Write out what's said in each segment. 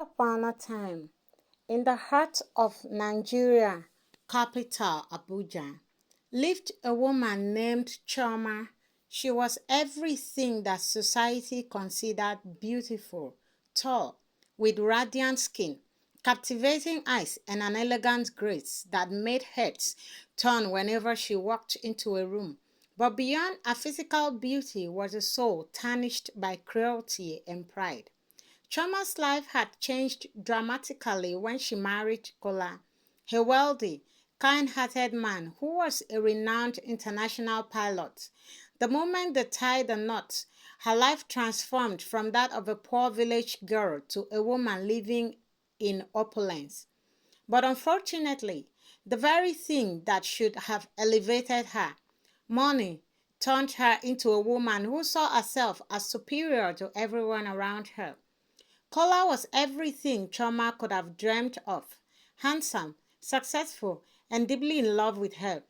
Upon a time, in the heart of Nigeria capital Abuja, lived a woman named Charma. She was everything that society considered beautiful, tall, with radiant skin, captivating eyes, and an elegant grace that made heads turn whenever she walked into a room. But beyond her physical beauty was a soul tarnished by cruelty and pride. Charma's life had changed dramatically when she married Kola, a wealthy, kind-hearted man who was a renowned international pilot. The moment they tied the knot, her life transformed from that of a poor village girl to a woman living in opulence. But unfortunately, the very thing that should have elevated her, money, turned her into a woman who saw herself as superior to everyone around her. Kola was everything Choma could have dreamed of: handsome, successful, and deeply in love with her.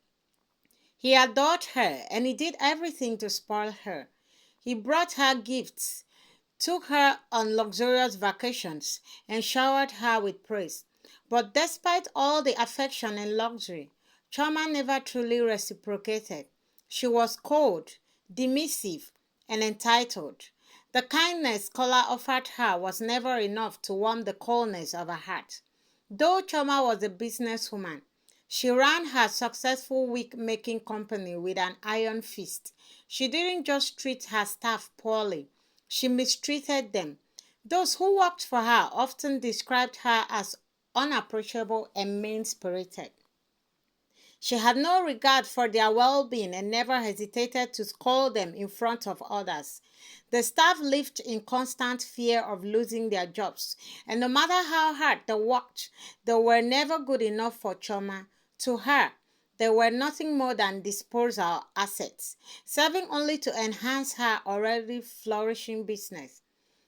He adored her and he did everything to spoil her. He brought her gifts, took her on luxurious vacations, and showered her with praise. But despite all the affection and luxury, Choma never truly reciprocated. She was cold, dismissive, and entitled. The kindness Kola offered her was never enough to warm the coldness of her heart. Though Choma was a businesswoman, she ran her successful wig-making company with an iron fist. She didn't just treat her staff poorly, she mistreated them. Those who worked for her often described her as unapproachable and mean-spirited. She had no regard for their well-being and never hesitated to scold them in front of others. The staff lived in constant fear of losing their jobs, and no matter how hard they worked, they were never good enough for Choma. To her, they were nothing more than disposal assets, serving only to enhance her already flourishing business.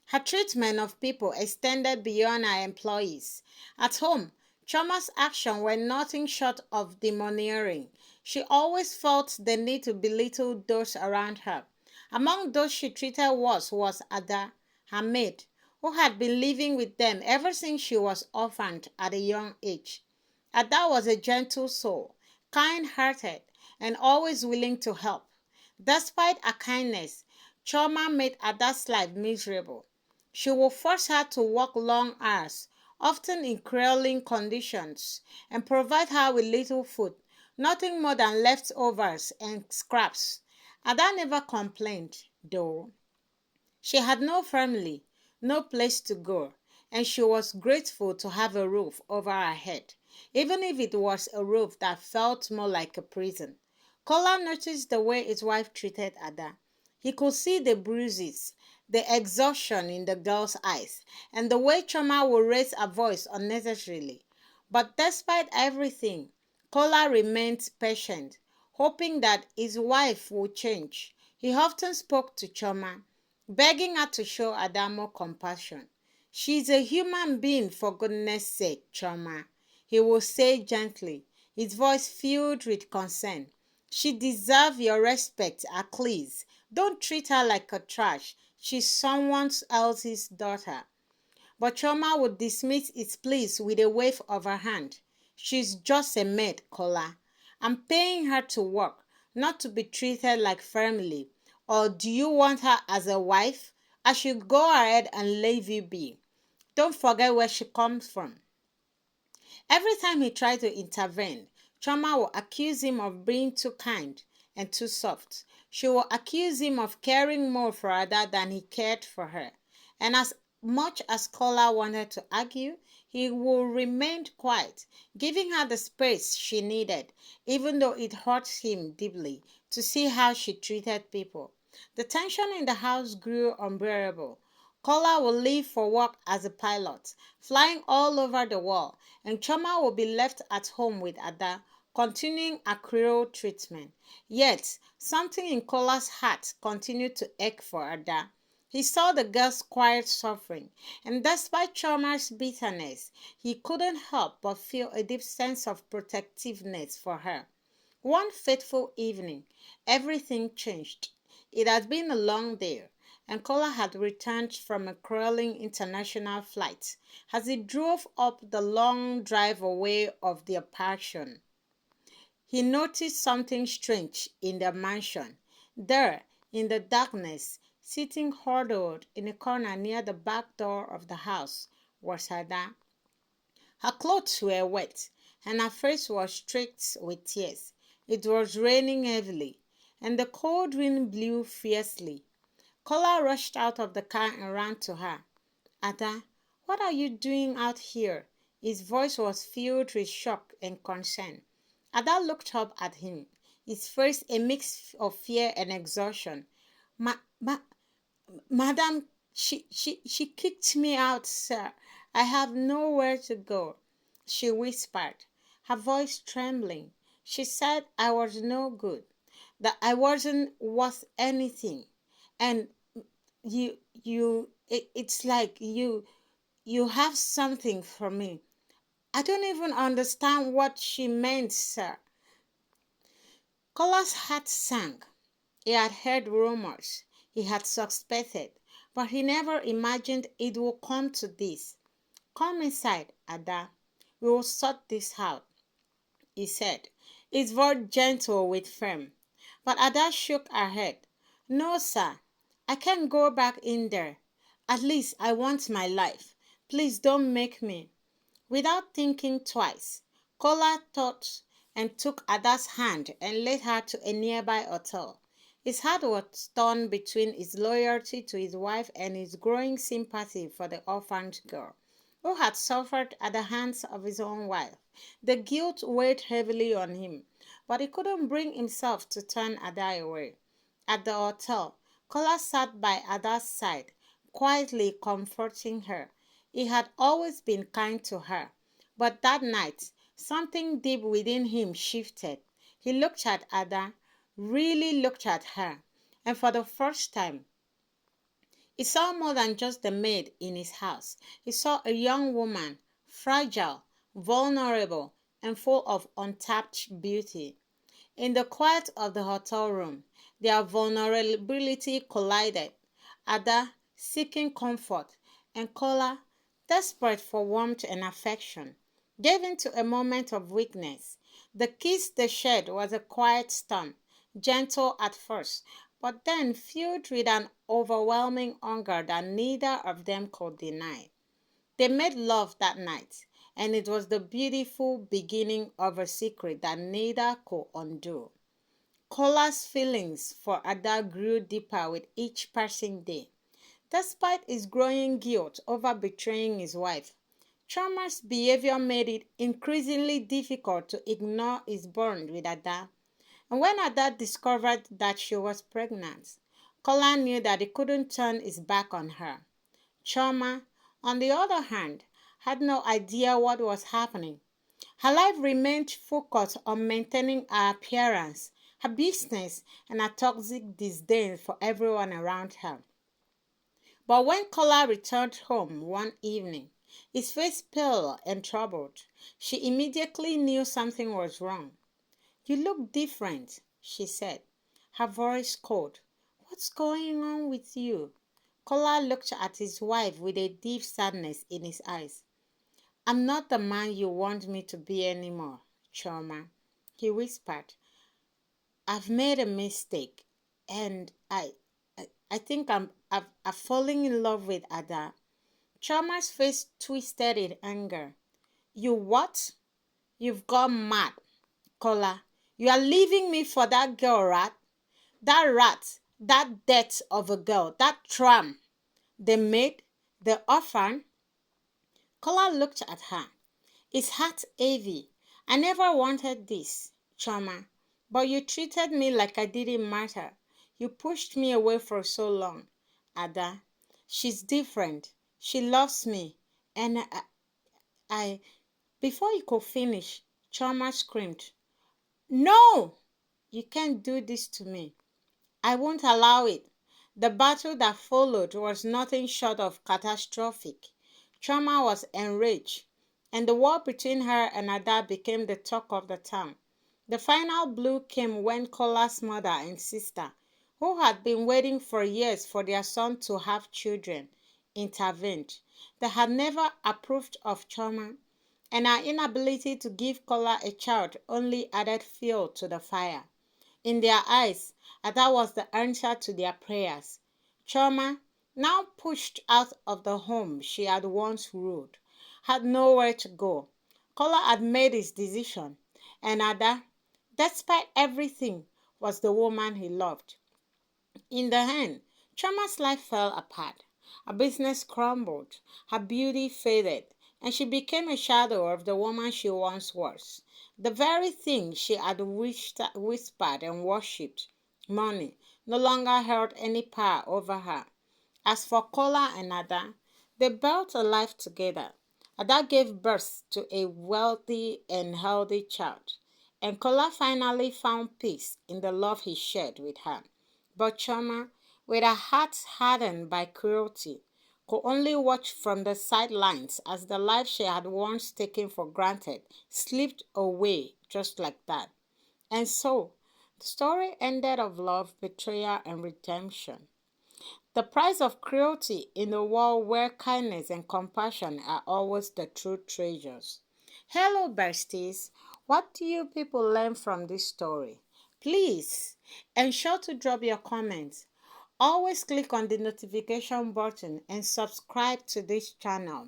Her treatment of people extended beyond her employees. At home, Choma's actions were nothing short of domineering. She always felt the need to belittle those around her. Among those she treated worse was Ada, her maid, who had been living with them ever since she was orphaned at a young age. Ada was a gentle soul, kind-hearted, and always willing to help. Despite her kindness, Choma made Ada's life miserable. She would force her to work long hours, often in cruel conditions, and provide her with little food, nothing more than leftovers and scraps. Ada never complained, though. She had no family, no place to go, and she was grateful to have a roof over her head, even if it was a roof that felt more like a prison. Kola noticed the way his wife treated Ada. He could see the bruises, the exhaustion in the girl's eyes, and the way Choma would raise her voice unnecessarily. But despite everything, Kola remained patient, hoping that his wife would change. He often spoke to Choma, begging her to show Ada more compassion. "She's a human being, for goodness sake, Choma," he would say gently, his voice filled with concern. "She deserves your respect, at least. Don't treat her like a trash. She's someone else's daughter." But Choma would dismiss his pleas with a wave of her hand. "She's just a maid, Kola. I'm paying her to work, not to be treated like family. Or do you want her as a wife? I should go ahead and leave you be. Don't forget where she comes from." Every time he tried to intervene, Choma would accuse him of being too kind and too soft. She would accuse him of caring more for Ada than he cared for her. And as much as Kola wanted to argue, he would remain quiet, giving her the space she needed, even though it hurt him deeply to see how she treated people. The tension in the house grew unbearable. Kola would leave for work as a pilot, flying all over the world, and Choma would be left at home with Ada, continuing a cruel treatment. Yet, something in Kola's heart continued to ache for Ada. He saw the girl's quiet suffering, and despite Choma's bitterness, he couldn't help but feel a deep sense of protectiveness for her. One fateful evening, everything changed. It had been a long day, and Kola had returned from a grueling international flight. As he drove up the long drive away of their passion, he noticed something strange in the mansion. There, in the darkness, sitting huddled in a corner near the back door of the house, was Ada. Her clothes were wet, and her face was streaked with tears. It was raining heavily, and the cold wind blew fiercely. Kola rushed out of the car and ran to her. Ada, what are you doing out here? His voice was filled with shock and concern. Ada looked up at him, his face a mix of fear and exhaustion. Ma, ma, Madam, she kicked me out, sir. I have nowhere to go, she whispered, her voice trembling. She said I was no good, that I wasn't worth anything. And it's like you have something for me. I don't even understand what she meant, sir. Kola's heart sank. He had heard rumors, he had suspected, but he never imagined it would come to this. Come inside, Ada. We will sort this out, he said, his voice gentle with firm. But Ada shook her head. No, sir. I can't go back in there. At least I want my life. Please don't make me. Without thinking twice, Kola thought and took Ada's hand and led her to a nearby hotel. His heart was torn between his loyalty to his wife and his growing sympathy for the orphaned girl, who had suffered at the hands of his own wife. The guilt weighed heavily on him, but he couldn't bring himself to turn Ada away. At the hotel, Kola sat by Ada's side, quietly comforting her. He had always been kind to her, but that night, something deep within him shifted. He looked at Ada, really looked at her, and for the first time, he saw more than just the maid in his house. He saw a young woman, fragile, vulnerable, and full of untapped beauty. In the quiet of the hotel room, their vulnerability collided. Ada, seeking comfort, and Kola, desperate for warmth and affection, gave in to a moment of weakness. The kiss they shared was a quiet storm, gentle at first, but then filled with an overwhelming hunger that neither of them could deny. They made love that night, and it was the beautiful beginning of a secret that neither could undo. Kola's feelings for Ada grew deeper with each passing day. Despite his growing guilt over betraying his wife, Charma's behavior made it increasingly difficult to ignore his bond with Ada. And when Ada discovered that she was pregnant, Kola knew that he couldn't turn his back on her. Charma, on the other hand, had no idea what was happening. Her life remained focused on maintaining her appearance, her business, and her toxic disdain for everyone around her. But when Kola returned home one evening, his face pale and troubled, she immediately knew something was wrong. You look different, she said, her voice cold. What's going on with you? Kola looked at his wife with a deep sadness in his eyes. I'm not the man you want me to be anymore, Charma, he whispered. I've made a mistake, and I think I've fallen in love with Ada. Charma's face twisted in anger. You what? You've gone mad, Kola. You are leaving me for that girl, rat? That rat, that death of a girl, that tramp, the maid, the orphan? Kola looked at her, his heart heavy. I never wanted this, Charma, but you treated me like I didn't matter. You pushed me away for so long. Ada, she's different. She loves me. And I before he could finish, Charma screamed, No! You can't do this to me. I won't allow it. The battle that followed was nothing short of catastrophic. Charma was enraged, and the war between her and Ada became the talk of the town. The final blow came when Kola's mother and sister, who had been waiting for years for their son to have children, intervened. They had never approved of Charma, and her inability to give Kola a child only added fuel to the fire. In their eyes, that was the answer to their prayers. Charma, now pushed out of the home she had once ruled, had nowhere to go. Kola had made his decision, and Ada, despite everything, was the woman he loved. In the end, Charma's life fell apart. Her business crumbled, her beauty faded, and she became a shadow of the woman she once was. The very thing she had whispered and worshipped, money, no longer held any power over her. As for Kola and Ada, they built a life together. Ada gave birth to a wealthy and healthy child, and Kola finally found peace in the love he shared with her. But Charma, with her heart hardened by cruelty, could only watch from the sidelines as the life she had once taken for granted slipped away just like that. And so, the story ended of love, betrayal, and redemption. The price of cruelty in a world where kindness and compassion are always the true treasures. Hello, besties. What do you people learn from this story? Please ensure to drop your comments. Always click on the notification button and subscribe to this channel.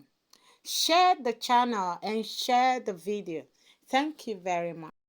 Share the channel and share the video. Thank you very much.